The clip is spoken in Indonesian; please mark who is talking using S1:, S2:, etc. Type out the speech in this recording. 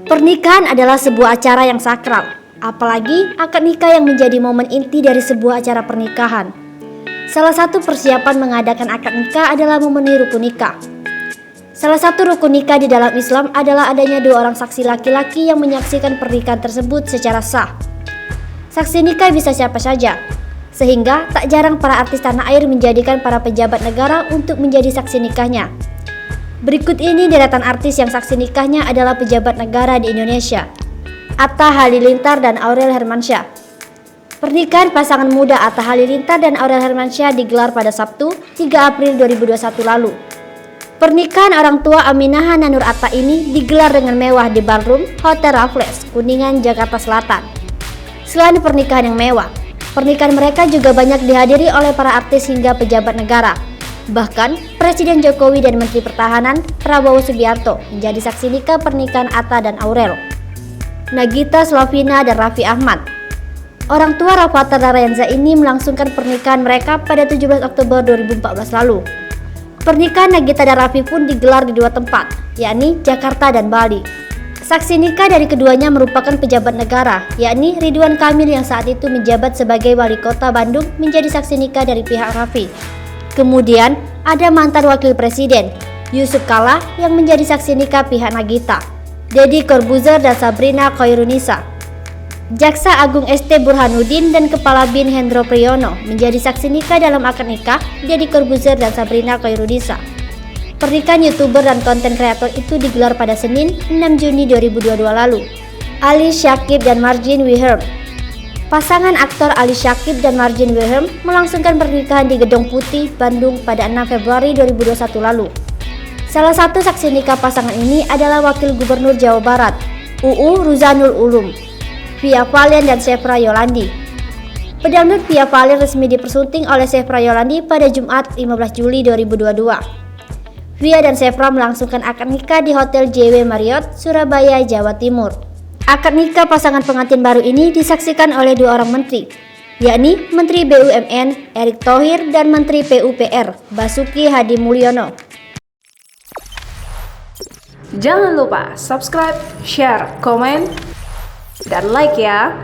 S1: Pernikahan adalah sebuah acara yang sakral, apalagi akad nikah yang menjadi momen inti dari sebuah acara pernikahan. Salah satu persiapan mengadakan akad nikah adalah memenuhi rukun nikah. Salah satu rukun nikah di dalam Islam adalah adanya dua orang saksi laki-laki yang menyaksikan pernikahan tersebut secara sah. Saksi nikah bisa siapa saja, sehingga tak jarang para artis tanah air menjadikan para pejabat negara untuk menjadi saksi nikahnya. Berikut ini deretan artis yang saksi nikahnya adalah pejabat negara di Indonesia: Atta Halilintar dan Aurel Hermansyah. Pernikahan pasangan muda Atta Halilintar dan Aurel Hermansyah digelar pada Sabtu, 3 April 2021 lalu. Pernikahan orang tua Aminah Nanur Atta ini digelar dengan mewah di ballroom Hotel Raffles, Kuningan, Jakarta Selatan. Selain pernikahan yang mewah, pernikahan mereka juga banyak dihadiri oleh para artis hingga pejabat negara. Bahkan, Presiden Jokowi dan Menteri Pertahanan Prabowo Subianto menjadi saksi nikah pernikahan Atta dan Aurel. Nagita Slavina dan Raffi Ahmad. Orang tua Rafathar Narayanza ini melangsungkan pernikahan mereka pada 17 Oktober 2014 lalu. Pernikahan Nagita dan Raffi pun digelar di dua tempat, yakni Jakarta dan Bali. Saksi nikah dari keduanya merupakan pejabat negara, yakni Ridwan Kamil yang saat itu menjabat sebagai Wali Kota Bandung menjadi saksi nikah dari pihak Raffi. Kemudian ada mantan Wakil Presiden Yusuf Kala yang menjadi saksi nikah pihak Nagita, Deddy Corbuzier dan Sabrina Khairunisa. Jaksa Agung ST Burhanuddin dan Kepala BIN Hendro Priyono menjadi saksi nikah dalam akad nikah Deddy Corbuzier dan Sabrina Khairunisa. Pernikahan YouTuber dan konten kreator itu digelar pada Senin 6 Juni 2022 lalu. Ali Syakib dan Marjin Wihern. Pasangan aktor Ali Syakib dan Marjin Wihern melangsungkan pernikahan di Gedung Putih, Bandung pada 6 Februari 2021 lalu. Salah satu saksi nikah pasangan ini adalah Wakil Gubernur Jawa Barat, UU Ruzanul Ulum, Via Valen dan Sefra Yolandi. Pedangdut Via Valen resmi dipersunting oleh Sefra Yolandi pada Jumat 15 Juli 2022. Via dan Sefra melangsungkan akad nikah di Hotel JW Marriott, Surabaya, Jawa Timur. Akad nikah pasangan pengantin baru ini disaksikan oleh dua orang menteri, yakni Menteri BUMN Erick Thohir dan Menteri PUPR Basuki Hadi Mulyono.
S2: Jangan lupa subscribe, share, komen, dan like ya.